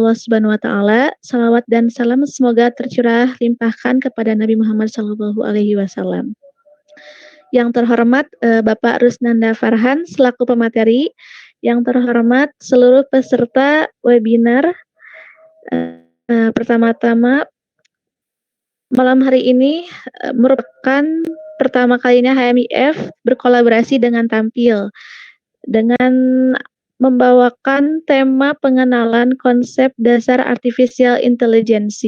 Allah Subhanahu wa taala, salawat dan salam semoga tercurah limpahkan kepada Nabi Muhammad sallallahu alaihi wasallam. Yang terhormat Bapak Rusnanda Farhan selaku pemateri, yang terhormat seluruh peserta webinar. Pertama-tama malam hari ini merupakan pertama kalinya HMIF berkolaborasi dengan Tampil dengan membawakan tema pengenalan konsep dasar artificial intelligence.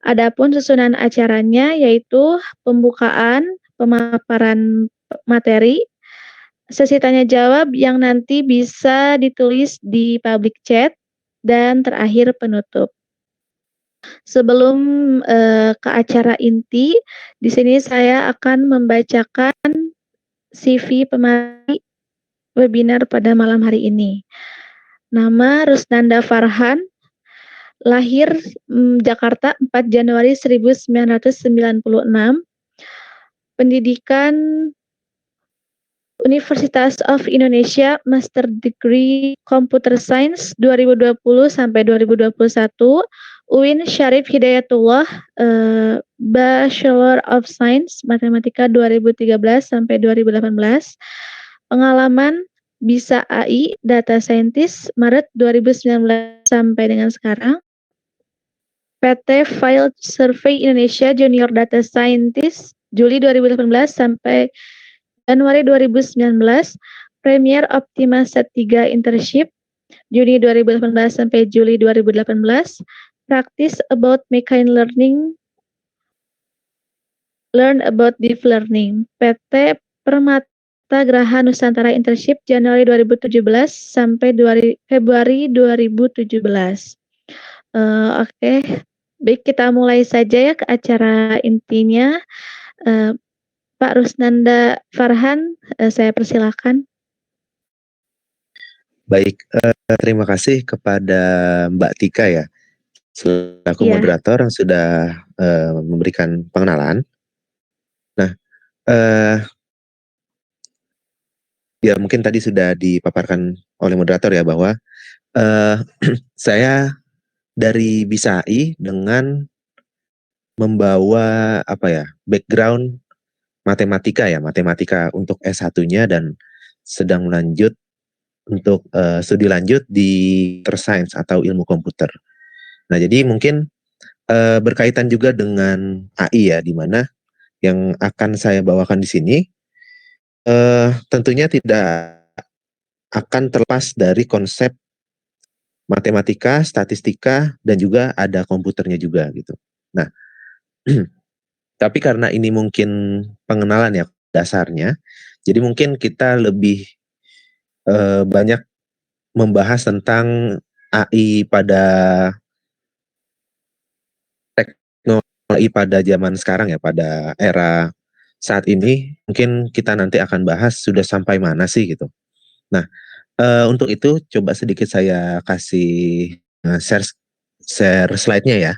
Adapun susunan acaranya yaitu pembukaan, pemaparan materi, sesi tanya jawab yang nanti bisa ditulis di public chat, dan terakhir penutup. Sebelum ke acara inti, di sini saya akan membacakan CV pemateri webinar pada malam hari ini. Nama Rusnanda Farhan, lahir Jakarta 4 Januari 1996, pendidikan Universitas of Indonesia Master Degree Computer Science 2020 sampai 2021, UIN Syarif Hidayatullah Bachelor of Science Matematika 2013 sampai 2018. Pengalaman bisa AI Data Scientist Maret 2019 sampai dengan sekarang. PT File Survey Indonesia Junior Data Scientist Juli 2018 sampai Januari 2019. Premier Optima Set 3 Internship Juni 2018 sampai Juli 2018. Practice about machine learning, learn about deep learning. PT Permata Graha Nusantara Internship Januari 2017 sampai Februari 2017. Oke. Baik, kita mulai saja ya ke acara intinya. Pak Rusnanda Farhan, saya persilakan. Baik, terima kasih kepada Mbak Tika ya, selaku moderator yang sudah memberikan pengenalan. Nah, ya mungkin tadi sudah dipaparkan oleh moderator ya bahwa saya dari BISAI dengan membawa background matematika untuk S1-nya dan sedang lanjut untuk studi lanjut di Computer Science atau ilmu komputer. Nah, jadi mungkin berkaitan juga dengan AI ya, di mana yang akan saya bawakan di sini tentunya tidak akan terlepas dari konsep matematika, statistika, dan juga ada komputernya juga gitu. Nah, tapi karena ini mungkin pengenalan ya dasarnya, jadi mungkin kita lebih banyak membahas tentang AI pada teknologi pada zaman sekarang ya, pada era saat ini. Mungkin kita nanti akan bahas sudah sampai mana sih gitu. Nah, untuk itu coba sedikit saya kasih share slide-nya ya.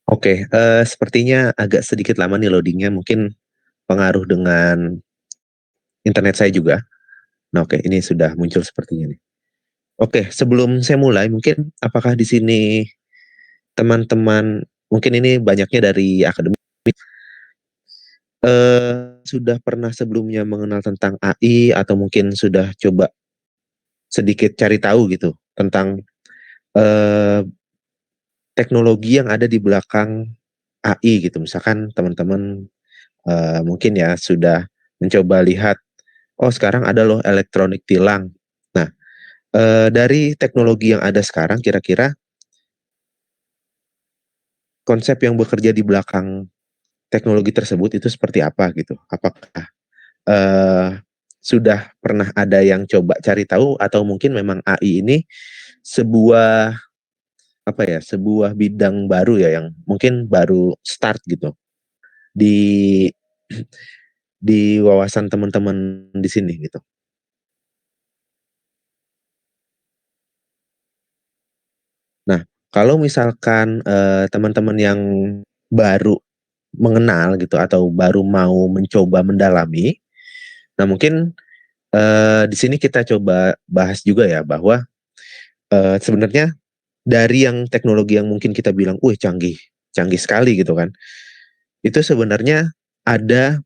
Oke, sepertinya agak sedikit lama nih loadingnya, mungkin pengaruh dengan internet saya juga. Nah, oke, ini sudah muncul sepertinya nih. Oke, sebelum saya mulai, mungkin apakah di sini teman-teman, mungkin ini banyaknya dari akademik, sudah pernah sebelumnya mengenal tentang AI atau mungkin sudah coba sedikit cari tahu gitu tentang teknologi yang ada di belakang AI gitu. Misalkan teman-teman mungkin ya sudah mencoba lihat, oh sekarang ada loh elektronik tilang. Nah, dari teknologi yang ada sekarang kira-kira konsep yang bekerja di belakang teknologi tersebut itu seperti apa gitu. Apakah sudah pernah ada yang coba cari tahu atau mungkin memang AI ini sebuah apa ya, sebuah bidang baru ya yang mungkin baru start gitu di di wawasan teman-teman di sini gitu. Nah, kalau misalkan, teman-teman yang baru mengenal gitu atau baru mau mencoba mendalami, nah mungkin, di sini kita coba bahas juga ya bahwa, sebenarnya dari yang teknologi yang mungkin kita bilang, "Wih canggih canggih sekali," gitu kan, itu sebenarnya ada,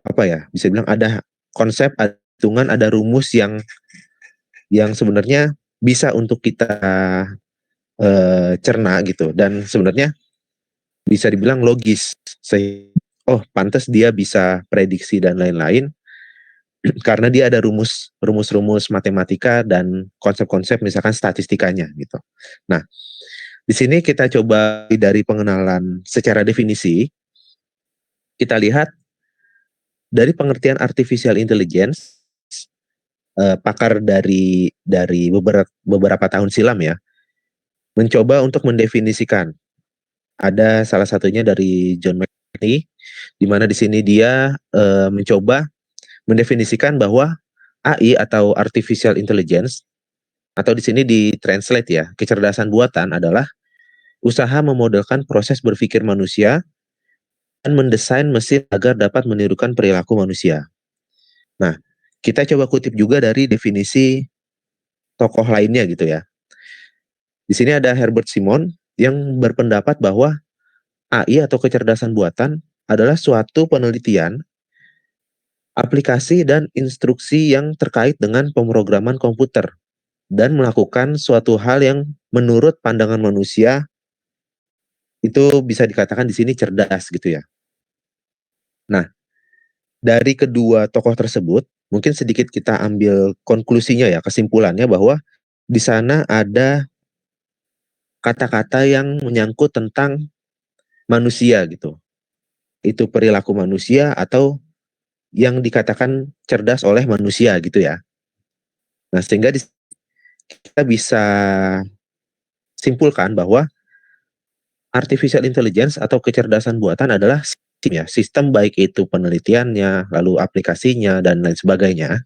apa ya, bisa bilang ada konsep, ada hitungan, ada rumus yang sebenarnya bisa untuk kita, cerna gitu dan sebenarnya bisa dibilang logis. Oh pantes dia bisa prediksi dan lain-lain, karena dia ada rumus-rumus matematika dan konsep-konsep misalkan statistikanya gitu. Nah, di sini kita coba dari pengenalan secara definisi, kita lihat dari pengertian artificial intelligence, pakar dari beberapa tahun silam ya, mencoba untuk mendefinisikan. Ada salah satunya dari John McCarthy, di mana di sini dia, mencoba mendefinisikan bahwa AI atau artificial intelligence atau di sini ditranslate ya, kecerdasan buatan adalah usaha memodelkan proses berpikir manusia dan mendesain mesin agar dapat menirukan perilaku manusia. Nah, kita coba kutip juga dari definisi tokoh lainnya gitu ya. Di sini ada Herbert Simon yang berpendapat bahwa AI atau kecerdasan buatan adalah suatu penelitian, aplikasi dan instruksi yang terkait dengan pemrograman komputer dan melakukan suatu hal yang menurut pandangan manusia itu bisa dikatakan di sini cerdas gitu ya. Nah, dari kedua tokoh tersebut, mungkin sedikit kita ambil konklusinya ya, kesimpulannya bahwa di sana ada kata-kata yang menyangkut tentang manusia gitu. Itu perilaku manusia atau yang dikatakan cerdas oleh manusia gitu ya. Nah, sehingga kita bisa simpulkan bahwa artificial intelligence atau kecerdasan buatan adalah sistem ya, sistem baik itu penelitiannya, lalu aplikasinya dan lain sebagainya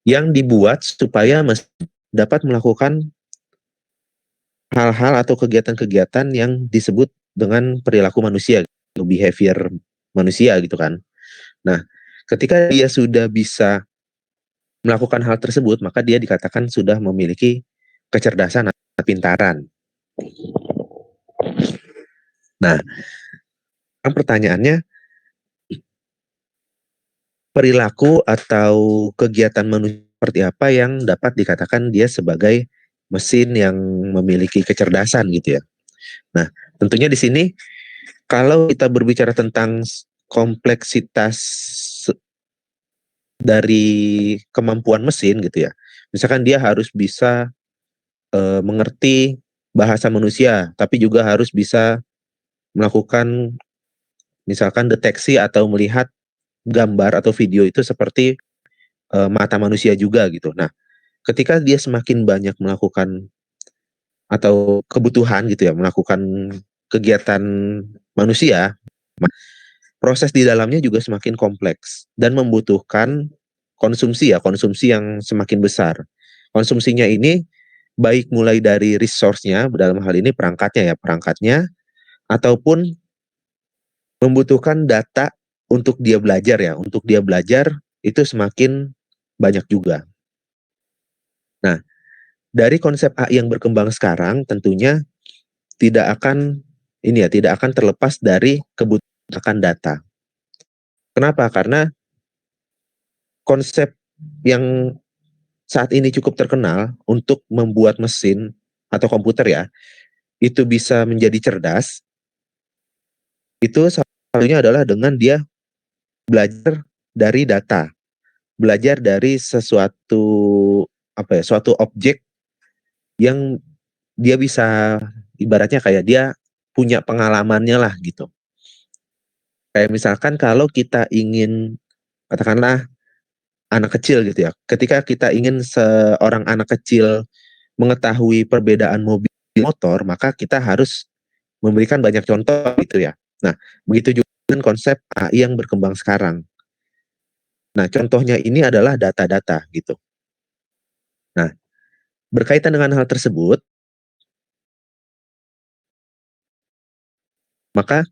yang dibuat supaya dapat melakukan hal-hal atau kegiatan-kegiatan yang disebut dengan perilaku manusia, behavior manusia gitu kan. Nah, ketika dia sudah bisa melakukan hal tersebut, maka dia dikatakan sudah memiliki kecerdasan atau kepintaran. Nah, pertanyaannya, perilaku atau kegiatan manusia seperti apa yang dapat dikatakan dia sebagai mesin yang memiliki kecerdasan gitu ya. Nah, tentunya di sini kalau kita berbicara tentang kompleksitas dari kemampuan mesin gitu ya. Misalkan dia harus bisa mengerti bahasa manusia, tapi juga harus bisa melakukan misalkan deteksi atau melihat gambar atau video itu seperti mata manusia juga gitu. Nah, ketika dia semakin banyak melakukan atau kebutuhan gitu ya, melakukan kegiatan manusia, proses di dalamnya juga semakin kompleks dan membutuhkan konsumsi ya, konsumsi yang semakin besar. Konsumsinya ini baik mulai dari resource-nya, dalam hal ini perangkatnya ataupun membutuhkan data untuk dia belajar ya, untuk dia belajar itu semakin banyak juga. Nah, dari konsep AI yang berkembang sekarang tentunya tidak akan ini ya, tidak akan terlepas dari kebutuhan data. Kenapa? Karena konsep yang saat ini cukup terkenal untuk membuat mesin atau komputer ya, itu bisa menjadi cerdas, itu salah satunya adalah dengan dia belajar dari data, belajar dari sesuatu apa ya, suatu objek yang dia bisa ibaratnya kayak dia punya pengalamannya lah gitu. Kayak misalkan kalau kita ingin, katakanlah anak kecil gitu ya, ketika kita ingin seorang anak kecil mengetahui perbedaan mobil motor, maka kita harus memberikan banyak contoh gitu ya. Nah, begitu juga dengan konsep AI yang berkembang sekarang. Nah, contohnya ini adalah data-data gitu. Nah, berkaitan dengan hal tersebut, maka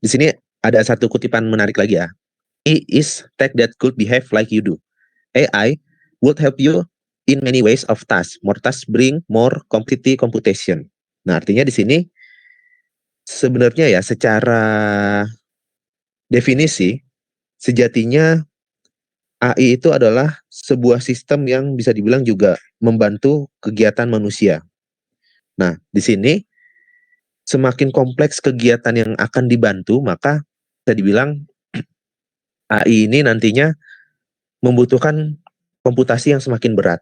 di sini ada satu kutipan menarik lagi ya. "AI is tech that could behave like you do. AI would help you in many ways of tasks. More tasks bring more complexity computation." Nah, artinya di sini sebenarnya ya secara definisi sejatinya AI itu adalah sebuah sistem yang bisa dibilang juga membantu kegiatan manusia. Nah, di sini semakin kompleks kegiatan yang akan dibantu, maka bisa dibilang AI ini nantinya membutuhkan komputasi yang semakin berat.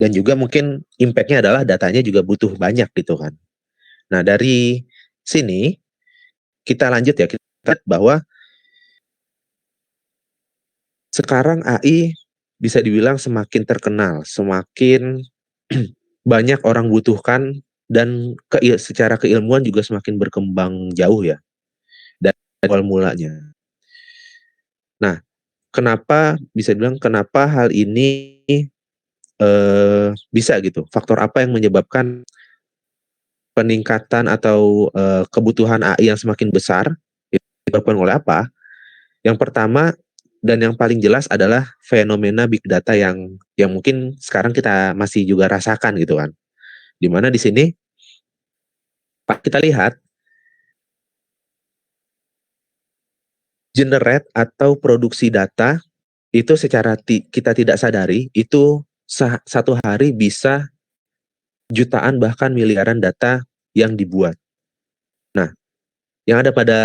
Dan juga mungkin impact-nya adalah datanya juga butuh banyak gitu kan. Nah, dari sini kita lanjut ya, kita lihat bahwa sekarang AI bisa dibilang semakin terkenal, semakin banyak orang butuhkan, dan secara keilmuan juga semakin berkembang jauh ya dari awal mulanya. Nah, kenapa bisa bilang kenapa hal ini bisa gitu? Faktor apa yang menyebabkan peningkatan atau kebutuhan AI yang semakin besar? Disebabkan oleh apa? Yang pertama dan yang paling jelas adalah fenomena big data yang mungkin sekarang kita masih juga rasakan gitu kan. Di mana di sini kita lihat generate atau produksi data itu secara kita tidak sadari itu satu hari bisa jutaan bahkan miliaran data yang dibuat. Nah, yang ada pada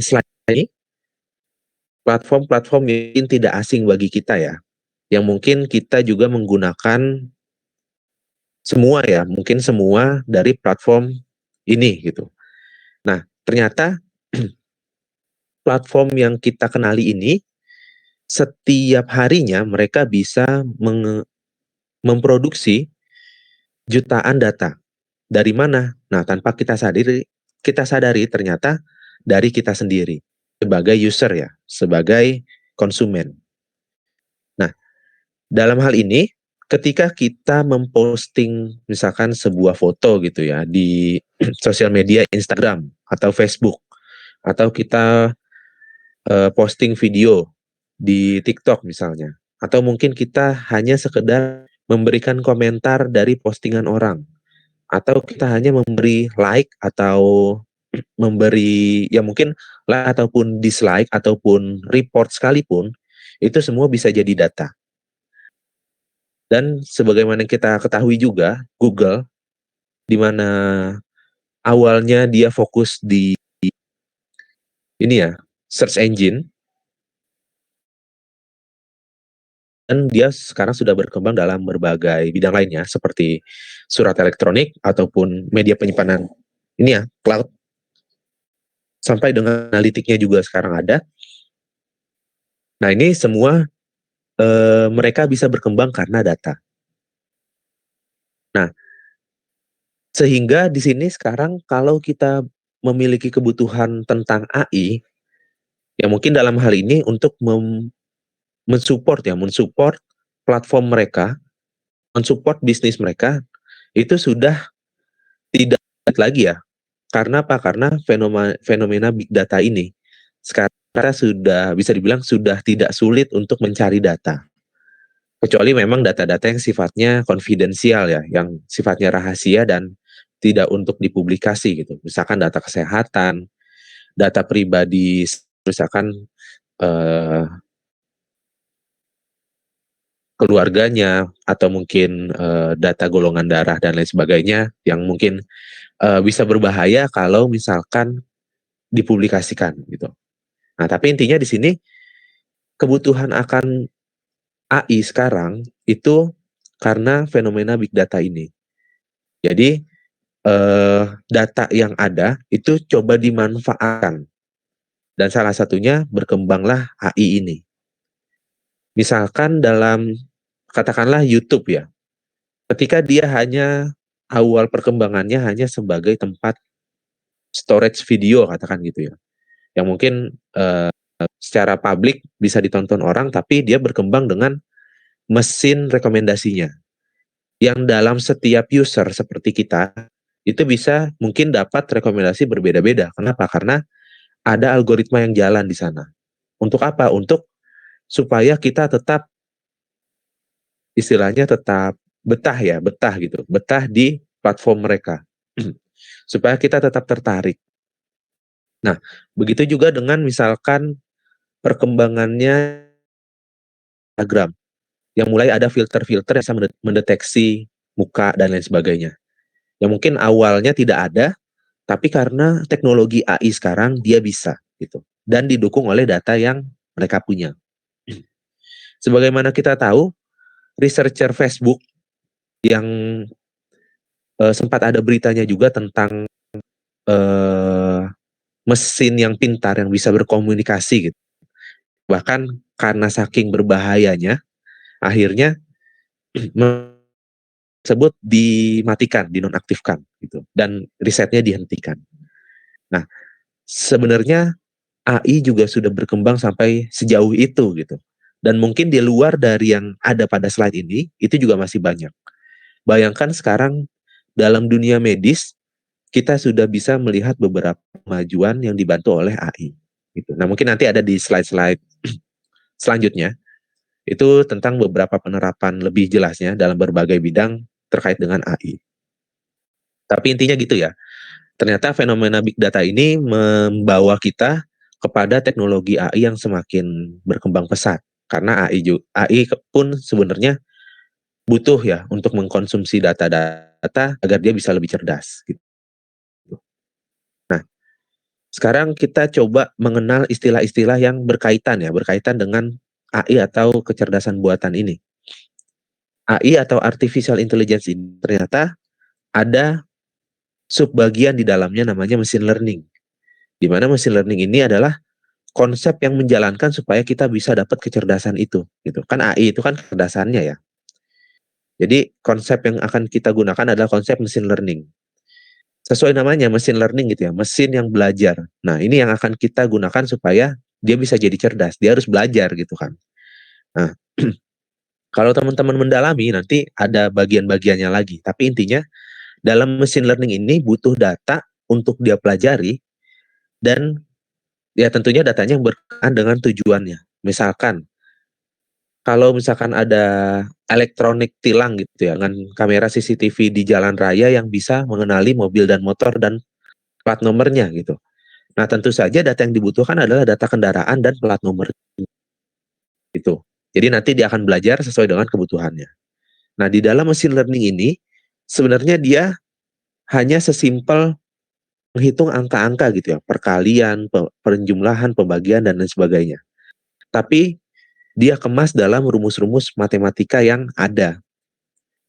slide ini platform-platform yang tidak asing bagi kita ya, yang mungkin kita juga menggunakan semua ya, mungkin semua dari platform ini gitu. Nah, ternyata platform yang kita kenali ini setiap harinya mereka bisa memproduksi jutaan data. Dari mana? Nah, tanpa kita sadari ternyata dari kita sendiri sebagai user ya, sebagai konsumen. Nah, dalam hal ini ketika kita memposting misalkan sebuah foto gitu ya di sosial media Instagram atau Facebook, atau kita posting video di TikTok misalnya, atau mungkin kita hanya sekedar memberikan komentar dari postingan orang, atau kita hanya memberi like atau memberi ya mungkin like ataupun dislike ataupun report sekalipun, itu semua bisa jadi data. Dan sebagaimana kita ketahui juga, Google di mana awalnya dia fokus di ini ya, search engine, dan dia sekarang sudah berkembang dalam berbagai bidang lainnya seperti surat elektronik ataupun media penyimpanan ini ya, cloud, sampai dengan analitiknya juga sekarang ada. Nah, ini semua mereka bisa berkembang karena data. Nah, sehingga di sini sekarang kalau kita memiliki kebutuhan tentang AI, ya mungkin dalam hal ini untuk mensupport platform mereka, mensupport bisnis mereka, itu sudah tidak lagi ya. Karena apa? Karena fenomena big data ini sekarang kita sudah bisa dibilang sudah tidak sulit untuk mencari data. Kecuali memang data-data yang sifatnya konfidensial ya, yang sifatnya rahasia dan tidak untuk dipublikasi gitu. Misalkan data kesehatan, data pribadi, misalkan eh, keluarganya, atau mungkin data golongan darah dan lain sebagainya yang mungkin bisa berbahaya kalau misalkan dipublikasikan gitu. Nah, tapi intinya di sini kebutuhan akan AI sekarang itu karena fenomena big data ini. Jadi data yang ada itu coba dimanfaatkan. Dan salah satunya berkembanglah AI ini. Misalkan dalam katakanlah YouTube ya, ketika dia hanya awal perkembangannya hanya sebagai tempat storage video katakan gitu ya, yang mungkin secara publik bisa ditonton orang, tapi dia berkembang dengan mesin rekomendasinya, yang dalam setiap user seperti kita itu bisa mungkin dapat rekomendasi berbeda-beda. Kenapa? Karena ada algoritma yang jalan di sana. Untuk apa? Untuk supaya kita tetap istilahnya tetap betah ya, betah gitu, betah di platform mereka. Supaya kita tetap tertarik. Nah, begitu juga dengan misalkan perkembangannya Instagram, yang mulai ada filter-filter yang bisa mendeteksi muka dan lain sebagainya. Yang mungkin awalnya tidak ada, tapi karena teknologi AI sekarang dia bisa gitu. Dan didukung oleh data yang mereka punya. Sebagaimana kita tahu, researcher Facebook yang sempat ada beritanya juga tentang eh, mesin yang pintar yang bisa berkomunikasi gitu. Bahkan karena saking berbahayanya, akhirnya tersebut dimatikan, dinonaktifkan gitu, dan risetnya dihentikan. Nah, sebenarnya AI juga sudah berkembang sampai sejauh itu gitu. Dan mungkin di luar dari yang ada pada slide ini, itu juga masih banyak. Bayangkan sekarang dalam dunia medis, kita sudah bisa melihat beberapa kemajuan yang dibantu oleh AI. Gitu. Nah, mungkin nanti ada di slide-slide selanjutnya, itu tentang beberapa penerapan lebih jelasnya dalam berbagai bidang terkait dengan AI. Tapi intinya gitu ya, ternyata fenomena big data ini membawa kita kepada teknologi AI yang semakin berkembang pesat. Karena AI pun sebenarnya butuh ya untuk mengkonsumsi data-data agar dia bisa lebih cerdas. Gitu. Nah, sekarang kita coba mengenal istilah-istilah yang berkaitan dengan AI atau kecerdasan buatan ini. AI atau artificial intelligence ini ternyata ada subbagian di dalamnya namanya machine learning. Di mana machine learning ini adalah konsep yang menjalankan supaya kita bisa dapat kecerdasan itu gitu. Kan AI itu kan kecerdasannya ya. Jadi konsep yang akan kita gunakan adalah konsep machine learning. Sesuai namanya machine learning gitu ya, mesin yang belajar. Nah, ini yang akan kita gunakan supaya dia bisa jadi cerdas, dia harus belajar gitu kan. Nah, kalau teman-teman mendalami nanti ada bagian-bagiannya lagi, tapi intinya dalam machine learning ini butuh data untuk dia pelajari dan ya tentunya datanya yang berkaitan dengan tujuannya. Misalkan kalau misalkan ada elektronik tilang gitu ya, dengan kamera CCTV di jalan raya yang bisa mengenali mobil dan motor dan plat nomornya gitu. Nah, tentu saja data yang dibutuhkan adalah data kendaraan dan plat nomor itu. Jadi nanti dia akan belajar sesuai dengan kebutuhannya. Nah, di dalam machine learning ini sebenarnya dia hanya sesimpel menghitung angka-angka gitu ya, perkalian, penjumlahan, pembagian dan lain sebagainya. Tapi dia kemas dalam rumus-rumus matematika yang ada.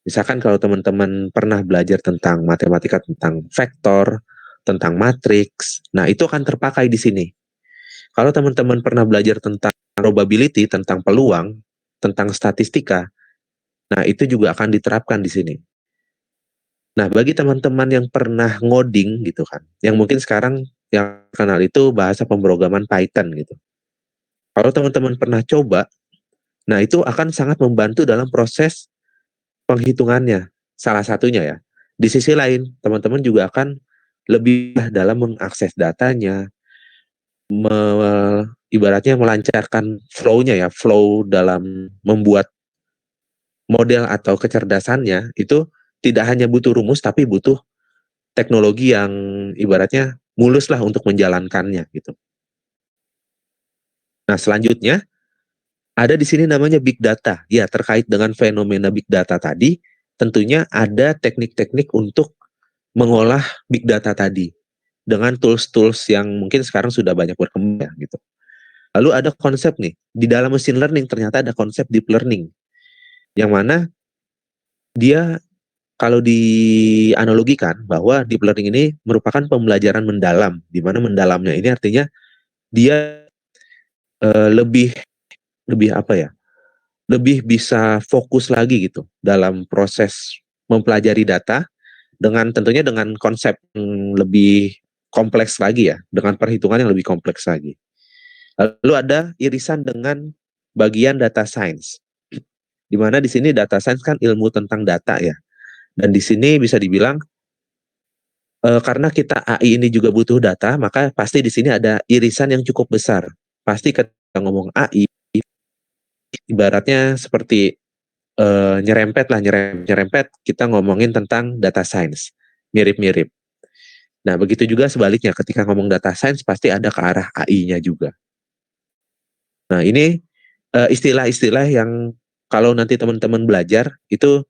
Misalkan kalau teman-teman pernah belajar tentang matematika tentang vektor, tentang matriks, nah itu akan terpakai di sini. Kalau teman-teman pernah belajar tentang probability, tentang peluang, tentang statistika, nah itu juga akan diterapkan di sini. Nah, bagi teman-teman yang pernah ngoding gitu kan, yang mungkin sekarang yang kenal itu bahasa pemrograman Python gitu. Kalau teman-teman pernah coba, nah itu akan sangat membantu dalam proses penghitungannya. Salah satunya ya. Di sisi lain, teman-teman juga akan lebih dalam mengakses datanya, ibaratnya melancarkan flow-nya ya, flow dalam membuat model atau kecerdasannya itu tidak hanya butuh rumus tapi butuh teknologi yang ibaratnya mulus lah untuk menjalankannya gitu. Nah, selanjutnya ada di sini namanya big data. Ya, terkait dengan fenomena big data tadi, tentunya ada teknik-teknik untuk mengolah big data tadi dengan tools-tools yang mungkin sekarang sudah banyak berkembang gitu. Lalu ada konsep nih, di dalam machine learning ternyata ada konsep deep learning yang mana dia kalau dianalogikan bahwa deep learning ini merupakan pembelajaran mendalam, di mana mendalamnya ini artinya dia lebih lebih apa ya? Lebih bisa fokus lagi gitu dalam proses mempelajari data dengan tentunya dengan konsep yang lebih kompleks lagi ya, dengan perhitungan yang lebih kompleks lagi. Lalu ada irisan dengan bagian data science, di mana di sini data science kan ilmu tentang data ya, dan di sini bisa dibilang karena kita AI ini juga butuh data, maka pasti di sini ada irisan yang cukup besar. Pasti ketika ngomong AI, ibaratnya seperti nyerempet lah, nyerempet kita ngomongin tentang data science, mirip-mirip. Nah, begitu juga sebaliknya, ketika ngomong data science pasti ada ke arah AI-nya juga. Nah, ini istilah-istilah yang kalau nanti teman-teman belajar itu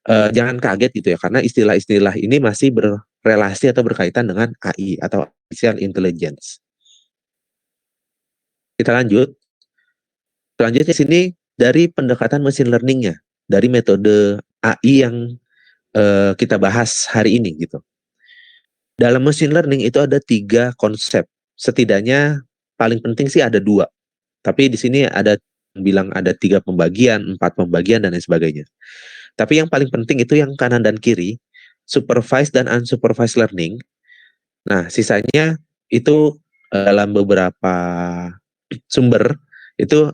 jangan kaget gitu ya, karena istilah-istilah ini masih berrelasi atau berkaitan dengan AI atau artificial intelligence. Kita lanjut. Selanjutnya sini dari pendekatan machine learning-nya, dari metode AI yang kita bahas hari ini gitu. Dalam machine learning itu ada 3 konsep. Setidaknya paling penting sih ada 2. Tapi di sini ada bilang ada 3 pembagian, 4 pembagian dan lain sebagainya. Tapi yang paling penting itu yang kanan dan kiri, supervised dan unsupervised learning. Nah, sisanya itu dalam beberapa sumber itu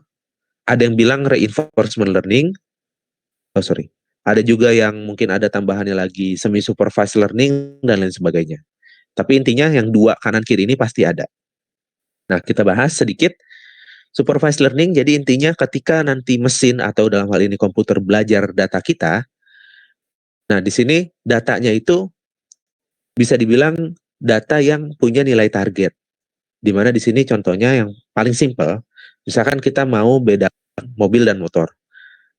ada yang bilang reinforcement learning. Oh sorry. Ada juga yang mungkin ada tambahannya lagi semi supervised learning dan lain sebagainya. Tapi intinya yang 2 kanan kiri ini pasti ada. Nah, kita bahas sedikit supervised learning. Jadi intinya ketika nanti mesin atau dalam hal ini komputer belajar data kita, nah di sini datanya itu bisa dibilang data yang punya nilai target. Di mana di sini contohnya yang paling simpel, misalkan kita mau beda mobil dan motor.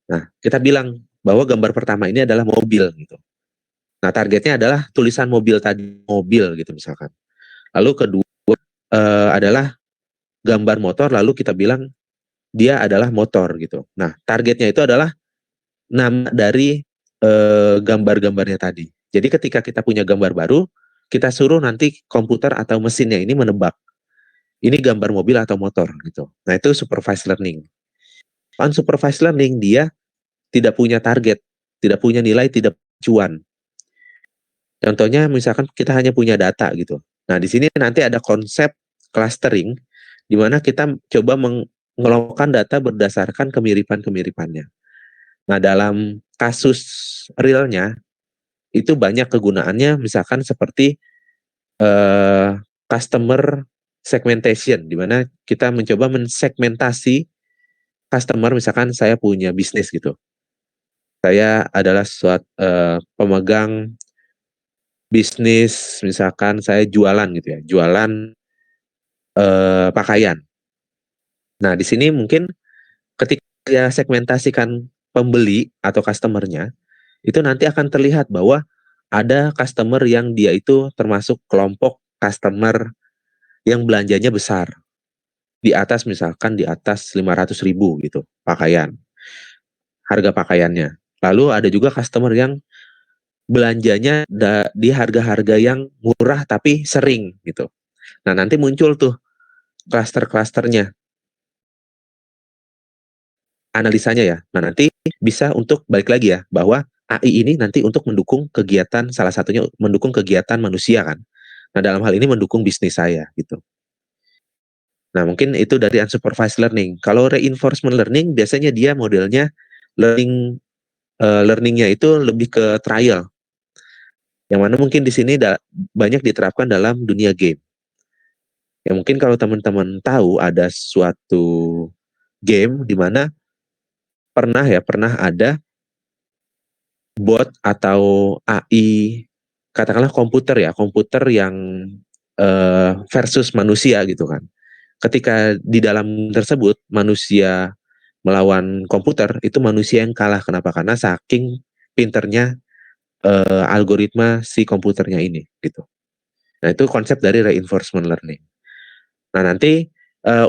Nah, kita bilang bahwa gambar pertama ini adalah mobil gitu. Nah, targetnya adalah tulisan mobil tadi, mobil gitu misalkan. Lalu kedua adalah gambar motor, lalu kita bilang dia adalah motor gitu. Nah, targetnya itu adalah nama dari gambar-gambarnya tadi. Jadi ketika kita punya gambar baru, kita suruh nanti komputer atau mesinnya ini menebak. Ini gambar mobil atau motor gitu. Nah, itu supervised learning. Unsupervised learning dia tidak punya target, tidak punya nilai, tidak cuan. Contohnya misalkan kita hanya punya data gitu. Nah, di sini nanti ada konsep clustering di mana kita coba mengelompokkan data berdasarkan kemiripan-kemiripannya. Nah, dalam kasus realnya itu banyak kegunaannya misalkan seperti customer segmentation di mana kita mencoba mensegmentasi customer, misalkan saya punya bisnis gitu. Saya adalah suatu pemegang bisnis, misalkan saya jualan gitu ya, jualan pakaian. Nah, di sini mungkin ketika dia segmentasikan pembeli atau customernya, itu nanti akan terlihat bahwa ada customer yang dia itu termasuk kelompok customer yang belanjanya besar. Di atas misalkan di atas 500.000 gitu pakaian, harga pakaiannya. Lalu ada juga customer yang belanjanya di harga-harga yang murah tapi sering gitu. Nah, nanti muncul tuh klaster-klasternya, analisanya ya. Nah, nanti bisa untuk balik lagi ya, bahwa AI ini nanti untuk mendukung kegiatan, salah satunya mendukung kegiatan manusia kan. Nah, dalam hal ini mendukung bisnis saya gitu. Nah, mungkin itu dari unsupervised learning. Kalau reinforcement learning biasanya dia modelnya learningnya itu lebih ke trial. Yang mana mungkin di sini banyak diterapkan dalam dunia game. Ya mungkin kalau teman-teman tahu ada suatu game di mana pernah ada bot atau AI, katakanlah komputer yang versus manusia gitu kan. Ketika di dalam tersebut manusia melawan komputer, itu manusia yang kalah. Kenapa? Karena saking pinternya algoritma si komputernya ini gitu. Nah, itu konsep dari reinforcement learning. Nah, nanti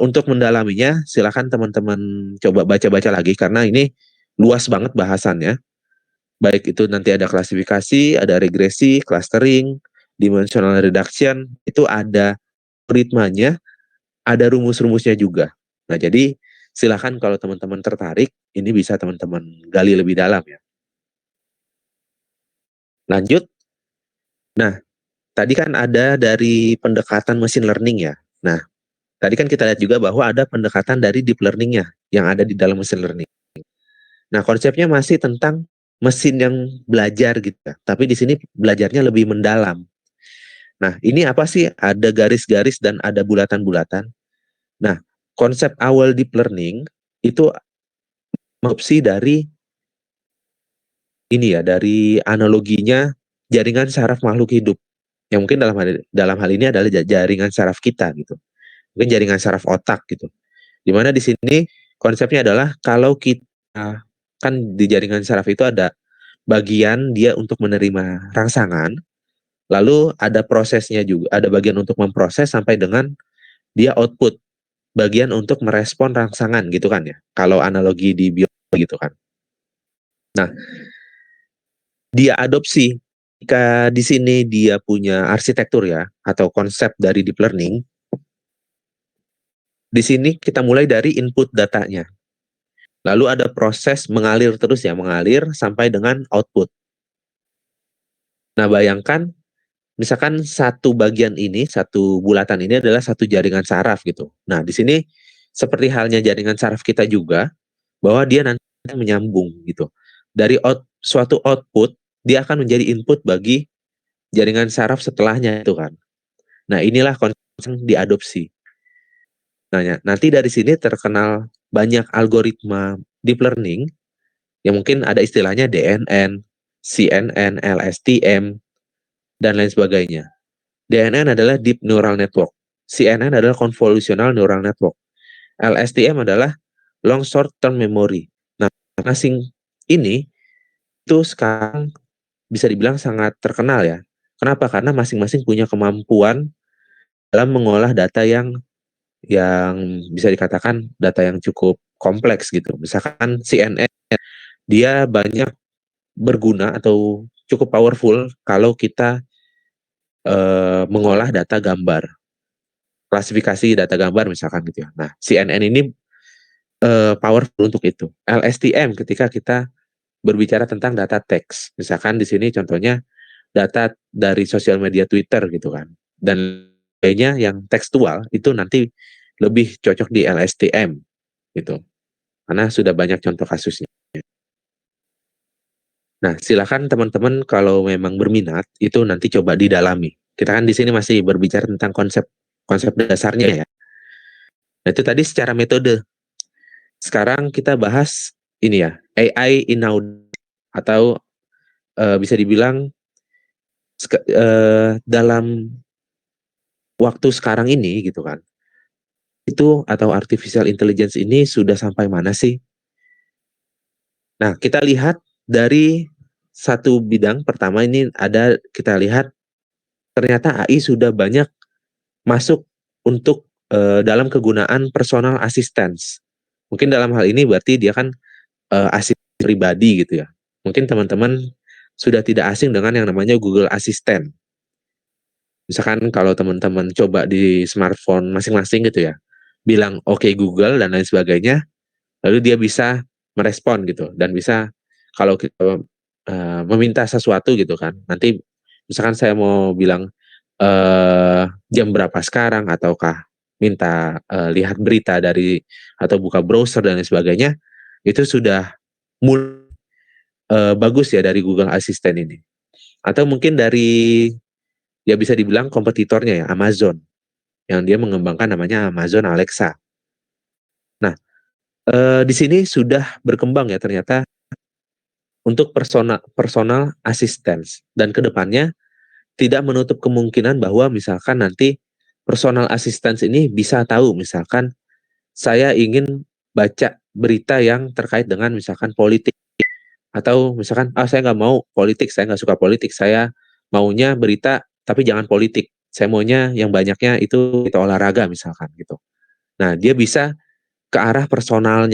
untuk mendalaminya silakan teman-teman coba baca-baca lagi karena ini luas banget bahasannya. baik itu nanti ada klasifikasi, ada regresi, clustering, dimensional reduction, itu ada ritmanya, ada rumus-rumusnya juga. Nah, jadi silakan kalau teman-teman tertarik, ini bisa teman-teman gali lebih dalam ya. Lanjut. Nah, tadi kan ada dari pendekatan machine learning ya. Nah, tadi kan kita lihat juga bahwa ada pendekatan dari deep learning-nya yang ada di dalam machine learning. Nah, konsepnya masih tentang mesin yang belajar gitu ya. Tapi di sini belajarnya lebih mendalam. Nah, ini apa sih? Ada garis-garis dan ada bulatan-bulatan. Nah, konsep awal deep learning itu opsi dari ini ya, dari analoginya jaringan saraf makhluk hidup. Yang mungkin dalam hal ini adalah jaringan saraf kita gitu. Mungkin jaringan saraf otak gitu. Dimana di sini konsepnya adalah kalau kita kan di jaringan saraf itu ada bagian dia untuk menerima rangsangan, lalu ada prosesnya juga, ada bagian untuk memproses sampai dengan dia output, bagian untuk merespon rangsangan gitu kan ya. Kalau analogi di biologi gitu kan. Nah, dia adopsi jika di sini dia punya arsitektur ya atau konsep dari deep learning. Di sini kita mulai dari input datanya. Lalu ada proses mengalir terus ya, mengalir sampai dengan output. Nah, bayangkan misalkan satu bagian ini, satu bulatan ini adalah satu jaringan saraf gitu. Nah, di sini seperti halnya jaringan saraf kita juga, bahwa dia nanti menyambung gitu. Dari suatu output, dia akan menjadi input bagi jaringan saraf setelahnya itu kan. Nah, inilah konsep yang diadopsi. Nah, nanti dari sini terkenal banyak algoritma deep learning yang mungkin ada istilahnya DNN, CNN, LSTM, dan lain sebagainya. DNN adalah Deep Neural Network, CNN adalah Convolutional Neural Network, LSTM adalah Long Short Term Memory. Nah, masing ini itu sekarang bisa dibilang sangat terkenal ya. Kenapa? Karena masing-masing punya kemampuan dalam mengolah data yang bisa dikatakan data yang cukup kompleks gitu. Misalkan CNN, dia banyak berguna atau cukup powerful kalau kita mengolah data gambar, klasifikasi data gambar misalkan gitu ya. Nah, CNN ini powerful untuk itu. LSTM ketika kita berbicara tentang data teks, misalkan di sini contohnya data dari sosial media Twitter gitu kan, dan lainnya yang tekstual itu nanti lebih cocok di LSTM gitu, karena sudah banyak contoh kasusnya. Nah, silakan teman-teman kalau memang berminat itu nanti coba didalami. Kita kan di sini masih berbicara tentang konsep konsep dasarnya ya. Nah, itu tadi secara metode. Sekarang kita bahas ini ya, AI in now atau bisa dibilang dalam waktu sekarang ini gitu kan. Itu atau artificial intelligence ini sudah sampai mana sih? Nah, kita lihat dari satu bidang pertama ini ada kita lihat ternyata AI sudah banyak masuk untuk dalam kegunaan personal assistance. Mungkin dalam hal ini berarti dia kan asisten pribadi gitu ya. Mungkin teman-teman sudah tidak asing dengan yang namanya Google Assistant. Misalkan kalau teman-teman coba di smartphone masing-masing gitu ya, bilang oke Google dan lain sebagainya, lalu dia bisa merespon gitu dan bisa kalau kita meminta sesuatu gitu kan, nanti misalkan saya mau bilang jam berapa sekarang ataukah minta lihat berita dari atau buka browser dan lain sebagainya, itu sudah bagus ya dari Google Assistant ini. Atau mungkin dari ya bisa dibilang kompetitornya ya Amazon yang dia mengembangkan namanya Amazon Alexa. Nah, di sini sudah berkembang ya ternyata untuk personal assistance dan kedepannya tidak menutup kemungkinan bahwa misalkan nanti personal assistance ini bisa tahu misalkan saya ingin baca berita yang terkait dengan misalkan politik atau misalkan saya nggak mau politik, saya nggak suka politik, saya maunya berita tapi jangan politik, saya maunya yang banyaknya itu kita olahraga misalkan gitu. Nah, dia bisa ke arah personal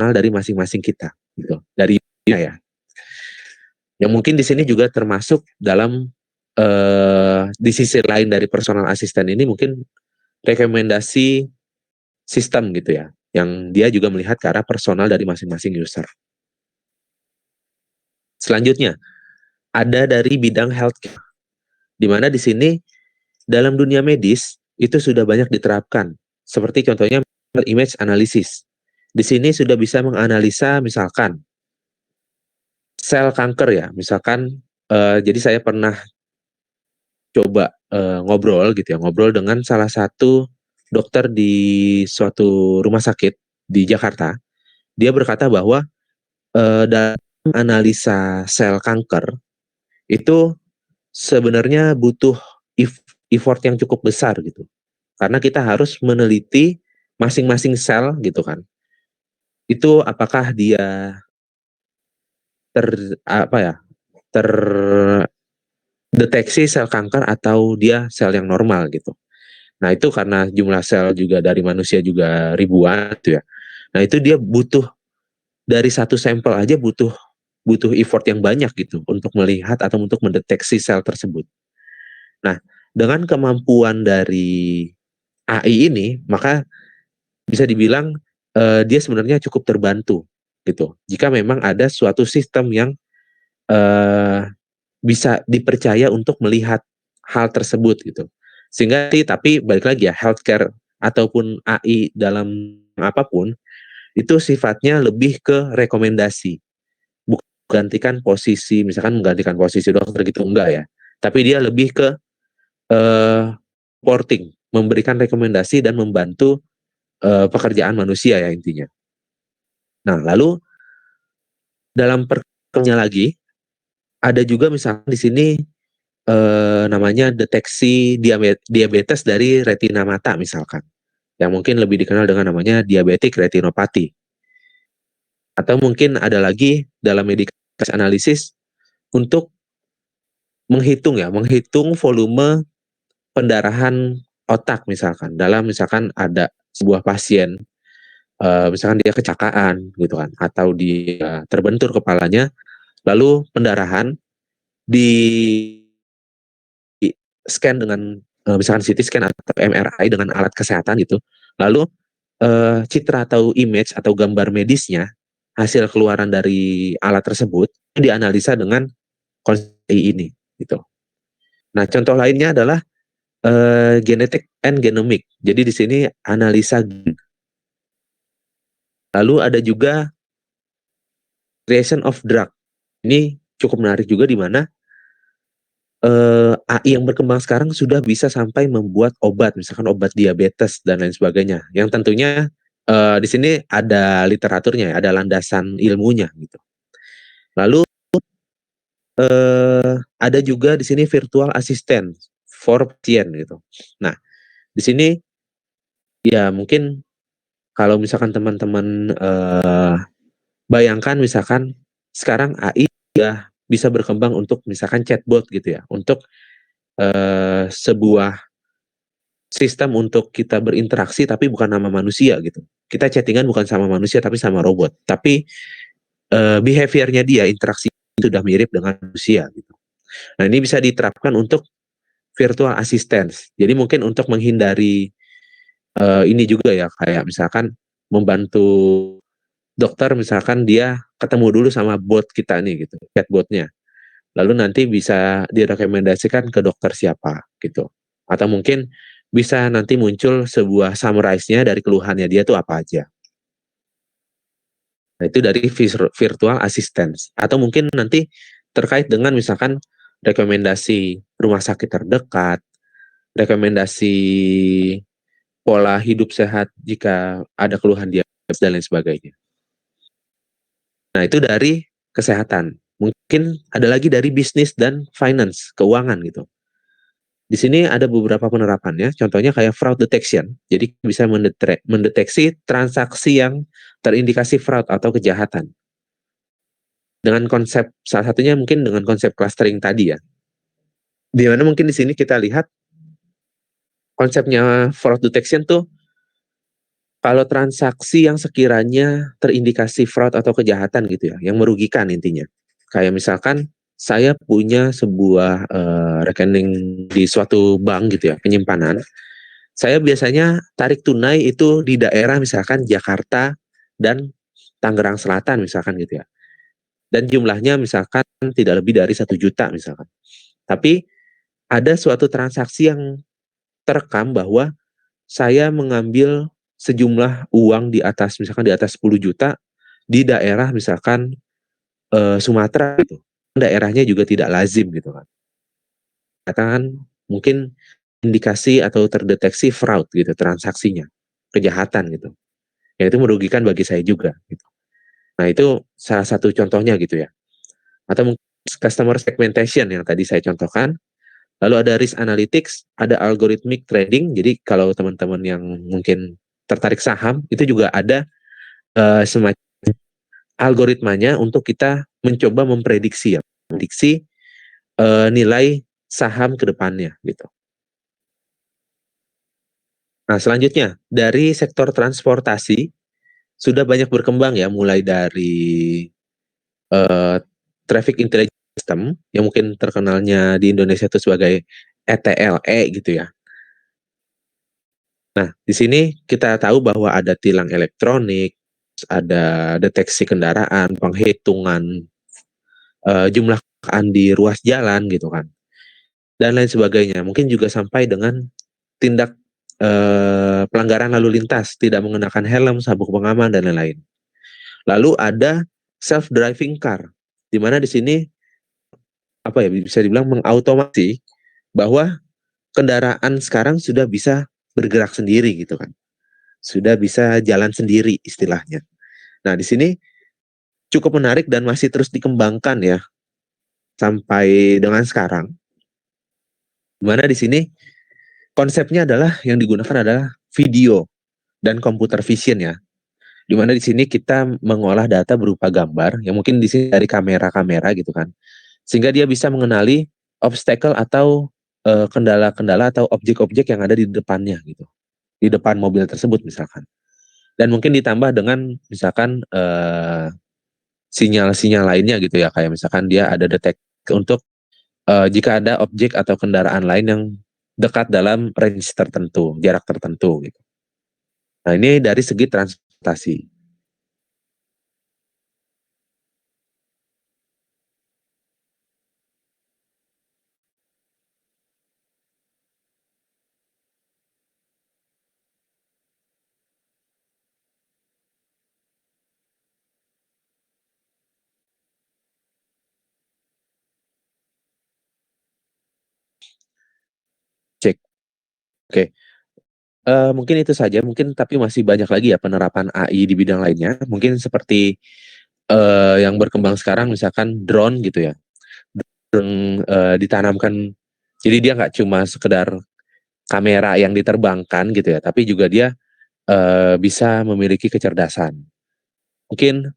dari masing-masing kita gitu dari ya. Yang mungkin di sini juga termasuk dalam di sisi lain dari personal assistant ini mungkin rekomendasi sistem gitu ya, yang dia juga melihat ke arah personal dari masing-masing user. Selanjutnya, ada dari bidang healthcare, di mana di sini dalam dunia medis itu sudah banyak diterapkan, seperti contohnya image analysis. Di sini sudah bisa menganalisa misalkan sel kanker ya, misalkan jadi saya pernah coba ngobrol gitu ya, ngobrol dengan salah satu dokter di suatu rumah sakit di Jakarta. Dia berkata bahwa dalam analisa sel kanker itu sebenarnya butuh effort yang cukup besar gitu. Karena kita harus meneliti masing-masing sel gitu kan. Itu apakah dia ter apa ya, terdeteksi sel kanker atau dia sel yang normal gitu. Nah, itu karena jumlah sel juga dari manusia juga ribuan gitu ya. Nah, itu dia butuh dari satu sampel aja butuh butuh effort yang banyak gitu untuk melihat atau untuk mendeteksi sel tersebut. Nah, dengan kemampuan dari AI ini, maka bisa dibilang dia sebenarnya cukup terbantu gitu. Jika memang ada suatu sistem yang eh, bisa dipercaya untuk melihat hal tersebut gitu. Sehingga tapi balik lagi ya, healthcare ataupun AI dalam apapun itu sifatnya lebih ke rekomendasi, bukan menggantikan posisi, misalkan menggantikan posisi dokter gitu, enggak ya. Tapi dia lebih ke supporting, memberikan rekomendasi dan membantu pekerjaan manusia ya intinya. Nah, lalu dalam perkembangannya lagi ada juga misalkan di sini namanya deteksi diabetes dari retina mata misalkan, yang mungkin lebih dikenal dengan namanya diabetic retinopathy. Atau mungkin ada lagi dalam medical analysis untuk menghitung volume pendarahan otak misalkan. Dalam misalkan ada sebuah pasien, misalkan dia kecelakaan gitu kan, atau dia terbentur kepalanya, lalu pendarahan di scan dengan misalkan CT scan atau MRI dengan alat kesehatan gitu. Lalu citra atau image atau gambar medisnya, hasil keluaran dari alat tersebut dianalisa dengan konsep ini gitu. Nah, contoh lainnya adalah genetic and genomic. Jadi di sini analisa. Lalu ada juga creation of drug. Ini cukup menarik juga di mana AI yang berkembang sekarang sudah bisa sampai membuat obat, misalkan obat diabetes dan lain sebagainya. Yang tentunya di sini ada literaturnya ya, ada landasan ilmunya gitu. Lalu ada juga di sini virtual assistant for patient gitu. Nah, di sini ya mungkin kalau misalkan teman-teman bayangkan misalkan sekarang AI sudah bisa berkembang untuk misalkan chatbot gitu ya, untuk sebuah sistem untuk kita berinteraksi tapi bukan sama manusia gitu. Kita chattingan bukan sama manusia tapi sama robot. Tapi behaviornya dia, interaksi sudah mirip dengan manusia gitu. Nah, ini bisa diterapkan untuk virtual assistance. Jadi mungkin untuk menghindari ini juga ya, kayak misalkan membantu dokter, misalkan dia ketemu dulu sama bot kita nih gitu, chatbotnya. Lalu nanti bisa direkomendasikan ke dokter siapa gitu. Atau mungkin bisa nanti muncul sebuah summarize-nya dari keluhannya dia tuh apa aja. Nah, itu dari virtual assistance. Atau mungkin nanti terkait dengan misalkan rekomendasi rumah sakit terdekat, rekomendasi pola hidup sehat jika ada keluhan diabetes dan lain sebagainya. Nah, itu dari kesehatan. Mungkin ada lagi dari bisnis dan finance, keuangan gitu. Di sini ada beberapa penerapannya, contohnya kayak fraud detection. Jadi bisa mendeteksi transaksi yang terindikasi fraud atau kejahatan. Dengan konsep, salah satunya mungkin dengan konsep clustering tadi ya. Di mana mungkin di sini kita lihat konsepnya fraud detection tuh, kalau transaksi yang sekiranya terindikasi fraud atau kejahatan gitu ya, yang merugikan intinya. Kayak misalkan saya punya sebuah rekening di suatu bank gitu ya, penyimpanan. Saya biasanya tarik tunai itu di daerah misalkan Jakarta dan Tangerang Selatan misalkan gitu ya. Dan jumlahnya misalkan tidak lebih dari 1 juta misalkan. Tapi ada suatu transaksi yang terekam bahwa saya mengambil sejumlah uang di atas misalkan di atas 10 juta di daerah misalkan Sumatera gitu. Daerahnya juga tidak lazim gitu kan. Katakan mungkin indikasi atau terdeteksi fraud gitu transaksinya, kejahatan gitu. Yang itu merugikan bagi saya juga gitu. Nah, itu salah satu contohnya gitu ya. Atau mungkin customer segmentation yang tadi saya contohkan. Lalu ada risk analytics, ada algorithmic trading. Jadi kalau teman-teman yang mungkin tertarik saham, itu juga ada semacam algoritmanya untuk kita mencoba memprediksi ya, prediksi nilai saham ke depannya gitu. Nah, selanjutnya dari sektor transportasi sudah banyak berkembang ya, mulai dari uh, traffic intelligence system yang mungkin terkenalnya di Indonesia itu sebagai ETLE gitu ya. Nah, di sini kita tahu bahwa ada tilang elektronik, ada deteksi kendaraan, penghitungan jumlah kendaraan di ruas jalan gitu kan, dan lain sebagainya. Mungkin juga sampai dengan tindak pelanggaran lalu lintas, tidak mengenakan helm, sabuk pengaman dan lain-lain. Lalu ada self driving car, di mana di sini apa ya bisa dibilang mengautomasi bahwa kendaraan sekarang sudah bisa bergerak sendiri gitu kan. Sudah bisa jalan sendiri istilahnya. Nah, di sini cukup menarik dan masih terus dikembangkan ya sampai dengan sekarang. Di mana di sini konsepnya adalah yang digunakan adalah video dan computer vision ya. Di mana di sini kita mengolah data berupa gambar yang mungkin di sini dari kamera-kamera gitu kan. Sehingga dia bisa mengenali obstacle atau kendala-kendala atau objek-objek yang ada di depannya gitu. Di depan mobil tersebut misalkan. Dan mungkin ditambah dengan misalkan sinyal-sinyal lainnya gitu ya, kayak misalkan dia ada detek untuk jika ada objek atau kendaraan lain yang dekat dalam range tertentu, jarak tertentu gitu. Nah, ini dari segi transportasi. Cek. Oke. Mungkin itu saja, mungkin tapi masih banyak lagi ya penerapan AI di bidang lainnya. Mungkin seperti yang berkembang sekarang misalkan drone gitu ya. Drone ditanamkan, jadi dia nggak cuma sekedar kamera yang diterbangkan gitu ya, tapi juga dia bisa memiliki kecerdasan. Mungkin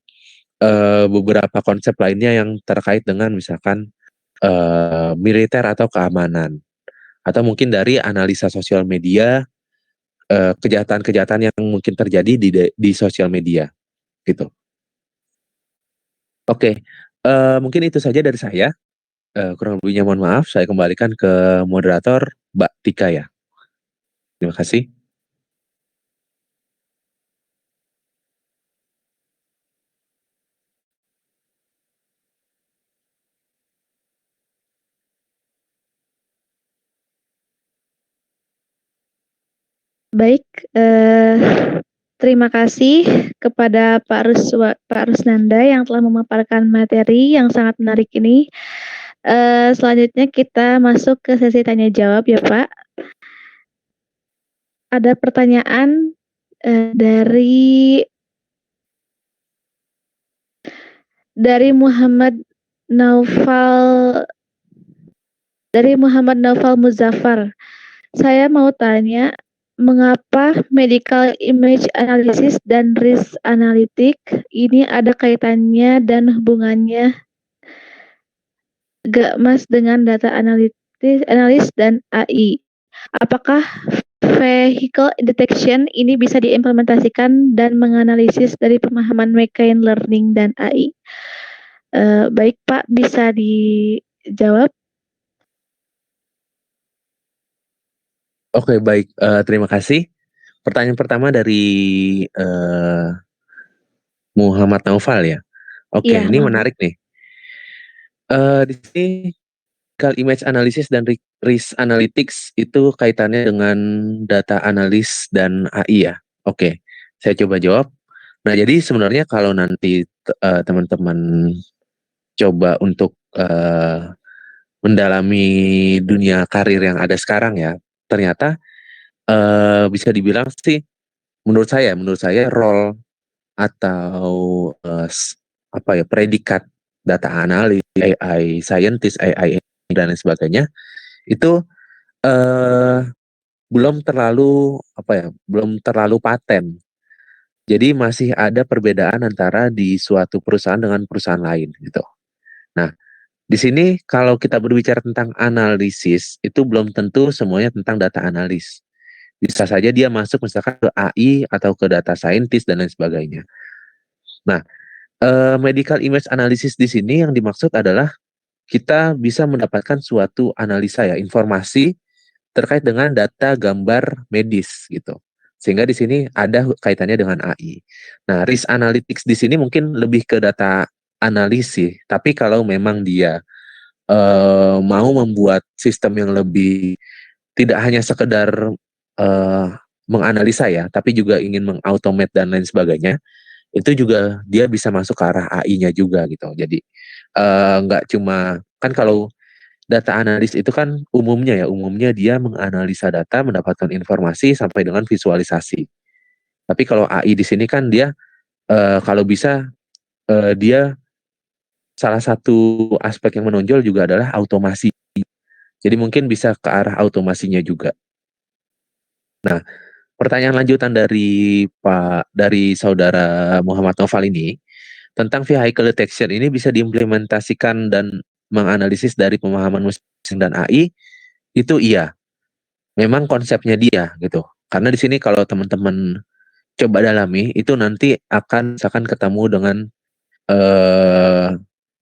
beberapa konsep lainnya yang terkait dengan misalkan militer atau keamanan, atau mungkin dari analisa sosial media, kejahatan-kejahatan yang mungkin terjadi di sosial media gitu. Oke, mungkin itu saja dari saya. Kurang lebihnya mohon maaf, saya kembalikan ke moderator Mbak Tika ya. Terima kasih. Baik, terima kasih kepada Pak Rusnanda yang telah memaparkan materi yang sangat menarik ini. Selanjutnya kita masuk ke sesi tanya jawab ya Pak. Ada pertanyaan dari Muhammad Naufal Muzaffar. Saya mau tanya, mengapa medical image analysis dan risk analytic ini ada kaitannya dan hubungannya gak Mas dengan data analis dan AI? Apakah vehicle detection ini bisa diimplementasikan dan menganalisis dari pemahaman machine learning dan AI? Baik Pak, bisa dijawab? Oke, baik, terima kasih. Pertanyaan pertama dari, eee, Muhammad Naufal ya? Oke, Iya, ini Muhammad. menarik nih. Di sini image analysis dan risk analytics itu kaitannya dengan data analis dan AI ya? Oke, saya coba jawab. Nah, jadi sebenarnya kalau nanti teman-teman coba untuk, mendalami dunia karir yang ada sekarang ya, ternyata, bisa dibilang sih menurut saya role atau, apa ya, predikat data analis, AI scientist, AI dan lain sebagainya, itu, eee, belum terlalu, apa ya, belum terlalu paten. Jadi masih ada perbedaan antara di suatu perusahaan dengan perusahaan lain, gitu. Nah, di sini kalau kita berbicara tentang analisis, itu belum tentu semuanya tentang data analis. Bisa saja dia masuk misalkan ke AI atau ke data scientist dan lain sebagainya. Nah, medical image analysis di sini yang dimaksud adalah kita bisa mendapatkan suatu analisa ya, informasi terkait dengan data gambar medis gitu. Sehingga di sini ada kaitannya dengan AI. Nah, risk analytics di sini mungkin lebih ke data analis sih, tapi kalau memang dia mau membuat sistem yang lebih tidak hanya sekedar eee, menganalisa ya, tapi juga ingin mengautomate dan lain sebagainya, itu juga dia bisa masuk ke arah AI-nya juga gitu. Jadi, nggak cuma kan kalau data analis itu kan umumnya dia menganalisa data, mendapatkan informasi sampai dengan visualisasi. Tapi kalau AI di sini kan dia, kalau bisa, dia salah satu aspek yang menonjol juga adalah automasi. Jadi mungkin bisa ke arah automasinya juga. Nah, pertanyaan lanjutan dari saudara Muhammad Noval ini, tentang vehicle detection ini bisa diimplementasikan dan menganalisis dari pemahaman mesin dan AI, itu iya, memang konsepnya dia gitu. Karena di sini kalau teman-teman coba dalami, itu nanti akan misalkan ketemu dengan, eee,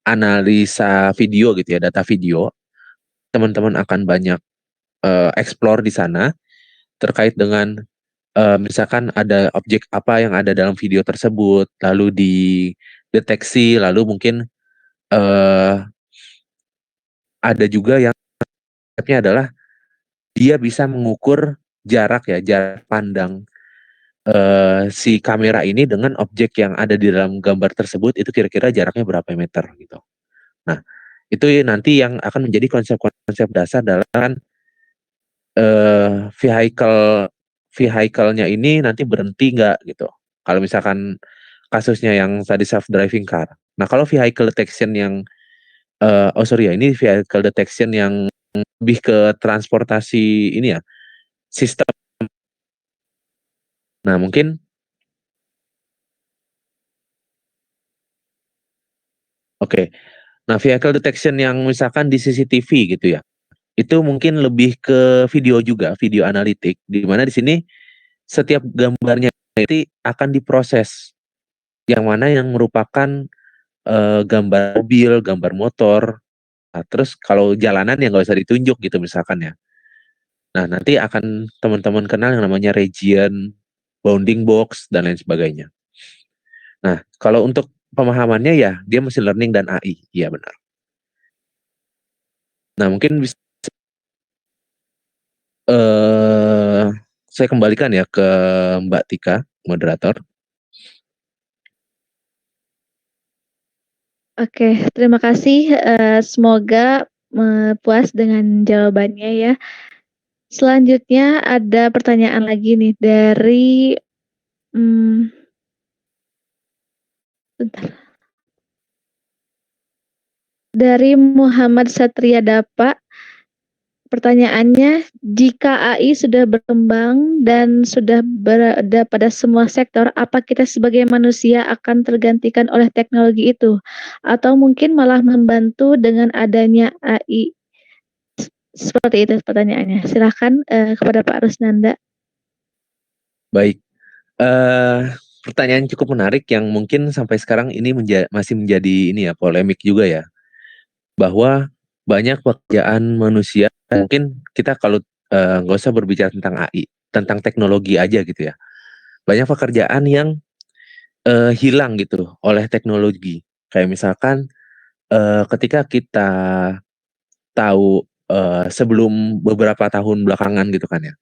analisa video gitu ya, data video, teman-teman akan banyak, explore di sana terkait dengan, misalkan ada objek apa yang ada dalam video tersebut, lalu dideteksi, lalu mungkin, eee, ada juga yang konsepnya adalah dia bisa mengukur jarak ya, jarak pandang, si kamera ini dengan objek yang ada di dalam gambar tersebut itu kira-kira jaraknya berapa meter gitu. Nah, itu nanti yang akan menjadi konsep-konsep dasar dalam kan, vehicle vehicle-nya ini nanti berhenti nggak gitu. Kalau misalkan kasusnya yang tadi self driving car. Nah, kalau vehicle detection yang, oh sorry ya, ini vehicle detection yang lebih ke transportasi ini ya, sistem. Nah mungkin oke. Nah, vehicle detection yang misalkan di CCTV gitu ya, itu mungkin lebih ke video juga, video analitik, di mana di sini setiap gambarnya nanti akan diproses, yang mana yang merupakan, gambar mobil, gambar motor, nah terus kalau jalanan ya nggak usah ditunjuk gitu misalkan ya. Nah, nanti akan teman-teman kenal yang namanya region, bounding box, dan lain sebagainya. Nah, kalau untuk pemahamannya ya dia machine learning dan AI, iya benar. Nah mungkin Eee, saya kembalikan ya ke Mbak Tika, moderator. Oke, terima kasih, semoga, puas dengan jawabannya ya. Selanjutnya ada pertanyaan lagi nih dari, mmm, bentar, dari Muhammad Satria Dapa. Pertanyaannya, jika AI sudah berkembang dan sudah berada pada semua sektor, apa kita sebagai manusia akan tergantikan oleh teknologi itu? Atau mungkin malah membantu dengan adanya AI? Seperti itu pertanyaannya. Silakan, kepada Pak Rusnanda. Baik, eee, pertanyaan cukup menarik yang mungkin sampai sekarang ini masih menjadi ini ya, polemik juga ya, bahwa banyak pekerjaan manusia mungkin kita kalau, nggak usah berbicara tentang AI, tentang teknologi aja gitu ya. Banyak pekerjaan yang, hilang gitu oleh teknologi. Kayak misalkan, ketika kita tahu, sebelum beberapa tahun belakangan gitu kan ya,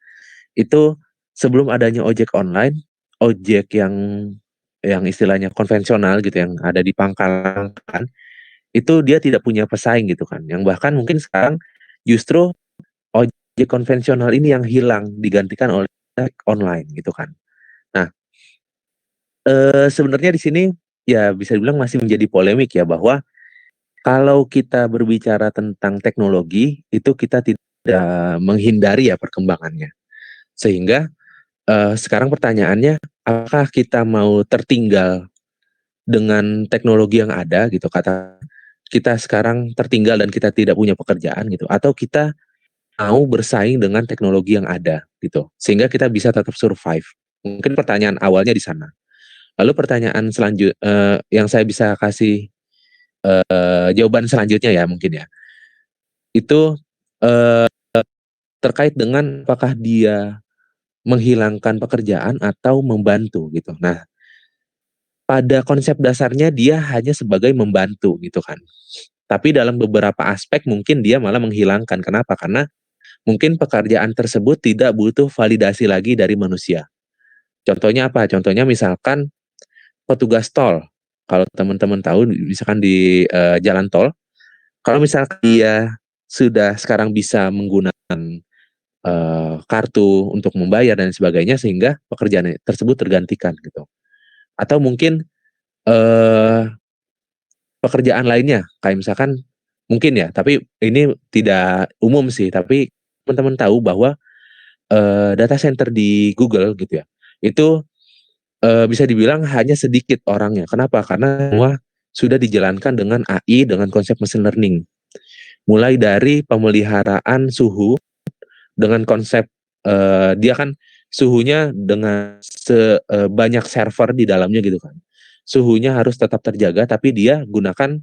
itu sebelum adanya ojek online, ojek yang istilahnya konvensional gitu, yang ada di pangkalan kan, itu dia tidak punya pesaing gitu kan, yang bahkan mungkin sekarang justru ojek konvensional ini yang hilang, digantikan oleh ojek online gitu kan. Nah, sebenarnya di sini ya bisa dibilang masih menjadi polemik ya, bahwa kalau kita berbicara tentang teknologi, itu kita tidak menghindari ya perkembangannya. Sehingga, sekarang pertanyaannya, apakah kita mau tertinggal dengan teknologi yang ada gitu, kata kita sekarang tertinggal dan kita tidak punya pekerjaan gitu, atau kita mau bersaing dengan teknologi yang ada gitu, sehingga kita bisa tetap survive. Mungkin pertanyaan awalnya di sana. Lalu pertanyaan yang saya bisa kasih, jawaban selanjutnya ya mungkin ya, itu, eee, terkait dengan apakah dia menghilangkan pekerjaan atau membantu gitu. Nah, pada konsep dasarnya dia hanya sebagai membantu gitu kan. Tapi dalam beberapa aspek mungkin dia malah menghilangkan. Kenapa? Karena mungkin pekerjaan tersebut tidak butuh validasi lagi dari manusia. Contohnya apa? Contohnya misalkan petugas tol. Kalau teman-teman tahu misalkan di, jalan tol, kalau misalkan dia sudah sekarang bisa menggunakan, kartu untuk membayar dan sebagainya, sehingga pekerjaan tersebut tergantikan gitu. Atau mungkin, eee, pekerjaan lainnya kayak misalkan mungkin ya, tapi ini tidak umum sih, tapi teman-teman tahu bahwa, data center di Google gitu ya, itu, bisa dibilang hanya sedikit orangnya. Kenapa? Karena semua sudah dijalankan dengan AI, dengan konsep machine learning. Mulai dari pemeliharaan suhu dengan konsep, dia kan suhunya dengan banyak server di dalamnya gitu kan. Suhunya harus tetap terjaga tapi dia gunakan,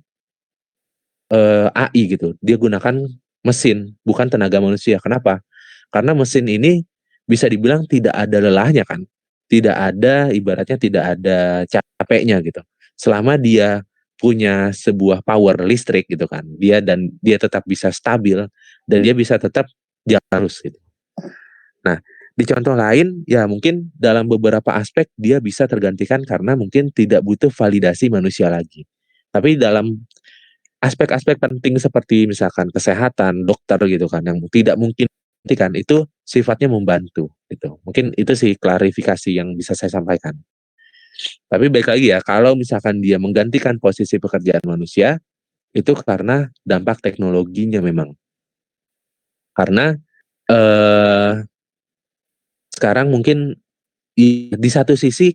AI gitu, dia gunakan mesin, bukan tenaga manusia. Kenapa? Karena mesin ini bisa dibilang tidak ada lelahnya kan, tidak ada ibaratnya tidak ada capeknya gitu. Selama dia punya sebuah power listrik gitu kan, dia tetap bisa stabil dan dia bisa tetap jalan terus gitu. Nah, di contoh lain, ya mungkin dalam beberapa aspek dia bisa tergantikan karena mungkin tidak butuh validasi manusia lagi. Tapi dalam aspek-aspek penting seperti misalkan kesehatan, dokter gitu kan, yang tidak mungkin kan itu sifatnya membantu gitu. Mungkin itu sih klarifikasi yang bisa saya sampaikan. Tapi baik lagi ya, kalau misalkan dia menggantikan posisi pekerjaan manusia, itu karena dampak teknologinya memang. Karena, eee, sekarang mungkin di satu sisi,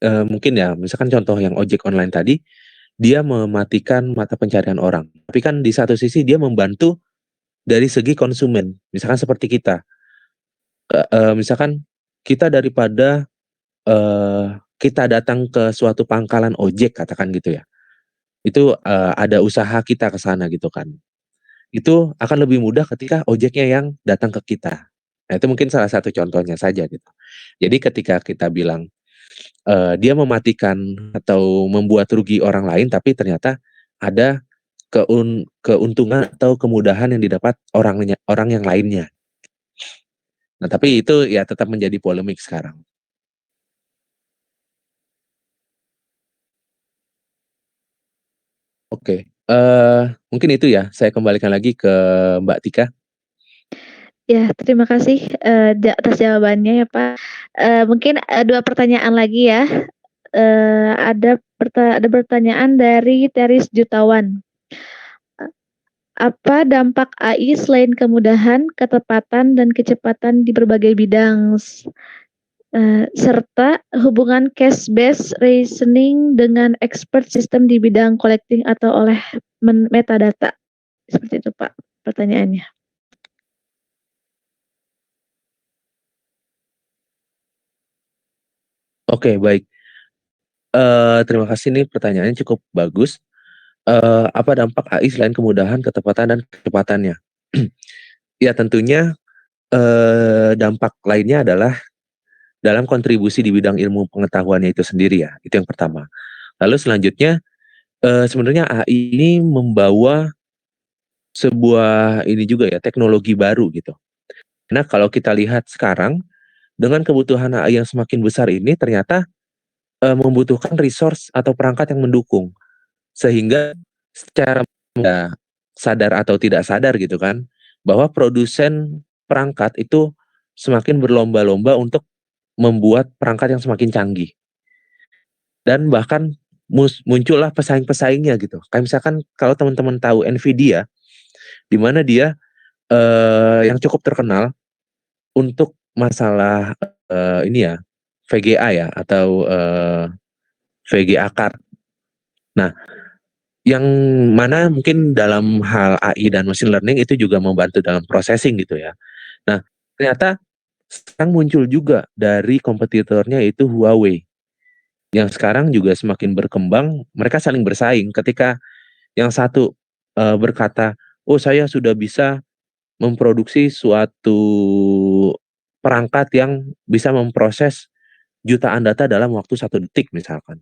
mungkin ya misalkan contoh yang ojek online tadi, dia mematikan mata pencarian orang. Tapi kan di satu sisi dia membantu dari segi konsumen, misalkan seperti kita, misalkan kita daripada, kita datang ke suatu pangkalan ojek katakan gitu ya, itu, ada usaha kita ke sana gitu kan, itu akan lebih mudah ketika ojeknya yang datang ke kita. Nah itu mungkin salah satu contohnya saja gitu. Jadi ketika kita bilang, dia mematikan atau membuat rugi orang lain, tapi ternyata ada keuntungan atau kemudahan yang didapat orang yang lainnya. Nah, tapi itu ya tetap menjadi polemik sekarang. Oke, mungkin itu ya, saya kembalikan lagi ke Mbak Tika. Ya, terima kasih, atas jawabannya ya, Pak. Mungkin, 2 pertanyaan lagi ya. Ada pertanyaan dari Teris Jutawan. Apa dampak AI selain kemudahan, ketepatan, dan kecepatan di berbagai bidang, serta hubungan cache-based reasoning dengan expert sistem di bidang collecting atau oleh metadata? Seperti itu, Pak, pertanyaannya. Oke, baik. Terima kasih nih pertanyaannya cukup bagus. Apa dampak AI selain kemudahan, ketepatan, dan kecepatannya? Ya tentunya, dampak lainnya adalah dalam kontribusi di bidang ilmu pengetahuannya itu sendiri ya, itu yang pertama. Lalu selanjutnya, sebenarnya AI ini membawa sebuah ini juga ya, teknologi baru gitu. Nah kalau kita lihat sekarang, dengan kebutuhan AI yang semakin besar ini ternyata, membutuhkan resource atau perangkat yang mendukung. Sehingga secara ya, sadar atau tidak sadar gitu kan, bahwa produsen perangkat itu semakin berlomba-lomba untuk membuat perangkat yang semakin canggih. Dan bahkan muncullah pesaing-pesaingnya gitu. Kayak misalkan kalau teman-teman tahu Nvidia, di mana dia, yang cukup terkenal untuk masalah, ini ya, VGA ya atau, VGA card. Nah, yang mana mungkin dalam hal AI dan machine learning itu juga membantu dalam processing gitu ya. Nah, ternyata sekarang muncul juga dari kompetitornya yaitu Huawei, yang sekarang juga semakin berkembang, mereka saling bersaing ketika yang satu, berkata, "Oh saya sudah bisa memproduksi suatu perangkat yang bisa memproses jutaan data dalam waktu 1 detik," misalkan.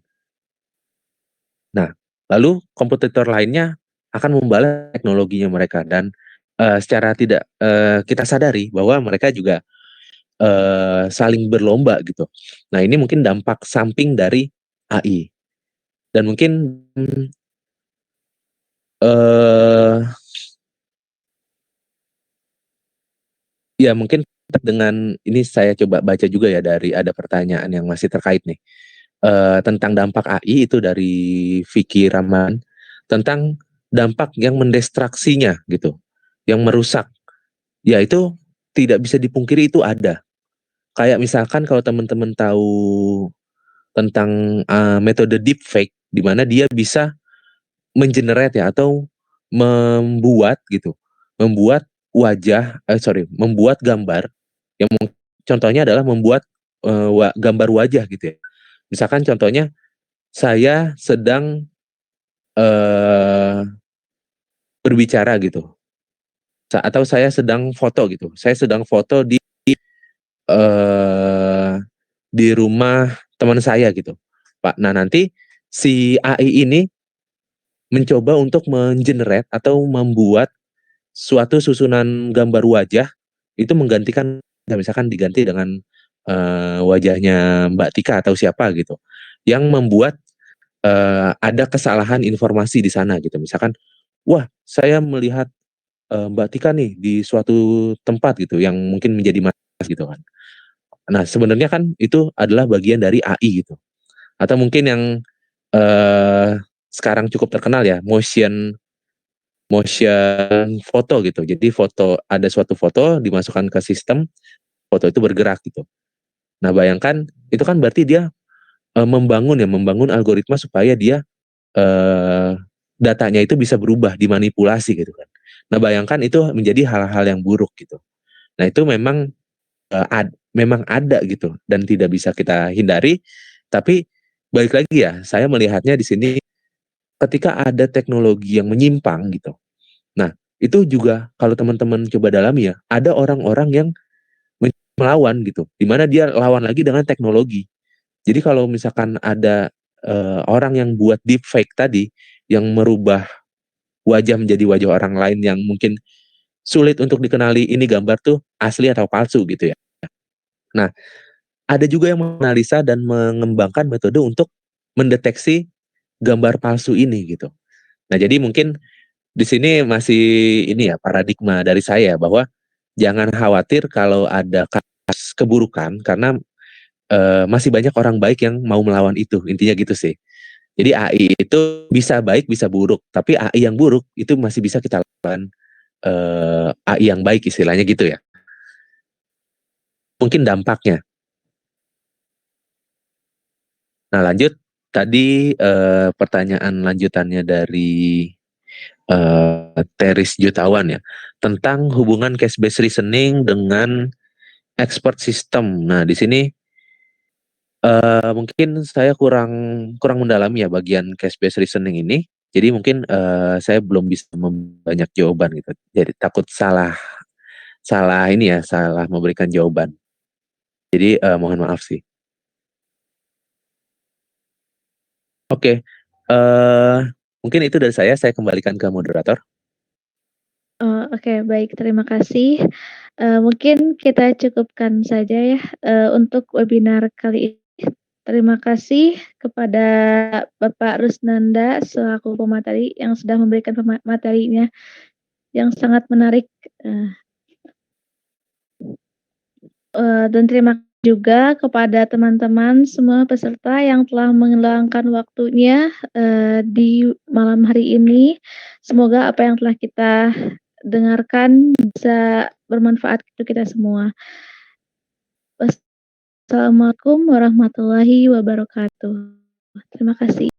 Nah, lalu kompetitor lainnya akan membalas teknologinya mereka dan, secara tidak, kita sadari bahwa mereka juga, saling berlomba gitu. Nah, ini mungkin dampak samping dari AI dan mungkin, eee, ya mungkin dengan ini saya coba baca juga ya dari ada pertanyaan yang masih terkait nih, tentang dampak AI itu dari Vicky Rahman, tentang dampak yang mendestruksinya gitu, yang merusak. Ya itu tidak bisa dipungkiri itu ada. Kayak misalkan kalau teman-teman tahu tentang, metode deepfake di mana dia bisa men-generate ya atau membuat gitu, membuat membuat gambar yang contohnya adalah membuat, gambar wajah gitu ya. Misalkan contohnya saya sedang, eee, berbicara gitu, atau saya sedang foto gitu, saya sedang foto Eee, di rumah teman saya gitu, Pak. Nah nanti si AI ini mencoba untuk men-generate atau membuat suatu susunan gambar wajah, itu menggantikan ya misalkan diganti dengan, wajahnya Mbak Tika atau siapa gitu, yang membuat, ada kesalahan informasi di sana gitu. Misalkan, "Wah saya melihat, Mbak Tika nih di suatu tempat," gitu, yang mungkin menjadi mas gitu kan. Nah, sebenarnya kan itu adalah bagian dari AI gitu. Atau mungkin yang, eee, sekarang cukup terkenal ya, motion motion foto gitu. Jadi ada suatu foto dimasukkan ke sistem, foto itu bergerak gitu. Nah, bayangkan itu kan berarti dia, membangun algoritma supaya dia, eee, datanya itu bisa berubah, dimanipulasi gitu kan. Nah, bayangkan itu menjadi hal-hal yang buruk gitu. Nah, itu memang memang ada gitu dan tidak bisa kita hindari, tapi balik lagi ya, saya melihatnya di sini ketika ada teknologi yang menyimpang gitu. Nah, itu juga kalau teman-teman coba dalami ya, ada orang-orang yang melawan gitu, di mana dia lawan lagi dengan teknologi. Jadi kalau misalkan ada, orang yang buat deepfake tadi, yang merubah wajah menjadi wajah orang lain yang mungkin sulit untuk dikenali ini gambar tuh asli atau palsu gitu ya. Nah, ada juga yang menganalisa dan mengembangkan metode untuk mendeteksi gambar palsu ini gitu. Nah, jadi mungkin di sini masih ini ya paradigma dari saya bahwa jangan khawatir kalau ada kasus keburukan karena, masih banyak orang baik yang mau melawan itu, intinya gitu sih. Jadi AI itu bisa baik bisa buruk, tapi AI yang buruk itu masih bisa kita lawan, AI yang baik istilahnya gitu ya. Mungkin dampaknya. Nah lanjut, tadi, pertanyaan lanjutannya dari, Teris Jutawan ya, tentang hubungan cash based reasoning dengan expert system. Nah di sini Mungkin saya kurang kurang mendalami ya bagian cash based reasoning ini. Jadi mungkin, saya belum bisa membanyak jawaban gitu. Jadi takut salah salah ini ya, salah memberikan jawaban. Jadi, mohon maaf sih. Oke, mungkin itu dari saya kembalikan ke moderator. Oh, oke, baik, terima kasih. Mungkin kita cukupkan saja ya, untuk webinar kali ini. Terima kasih kepada Bapak Rusnanda selaku pemateri yang sudah memberikan materinya yang sangat menarik, eee dan terima kasih juga kepada teman-teman semua peserta yang telah meluangkan waktunya, di malam hari ini. Semoga apa yang telah kita dengarkan bisa bermanfaat untuk kita semua. Wassalamualaikum warahmatullahi wabarakatuh. Terima kasih.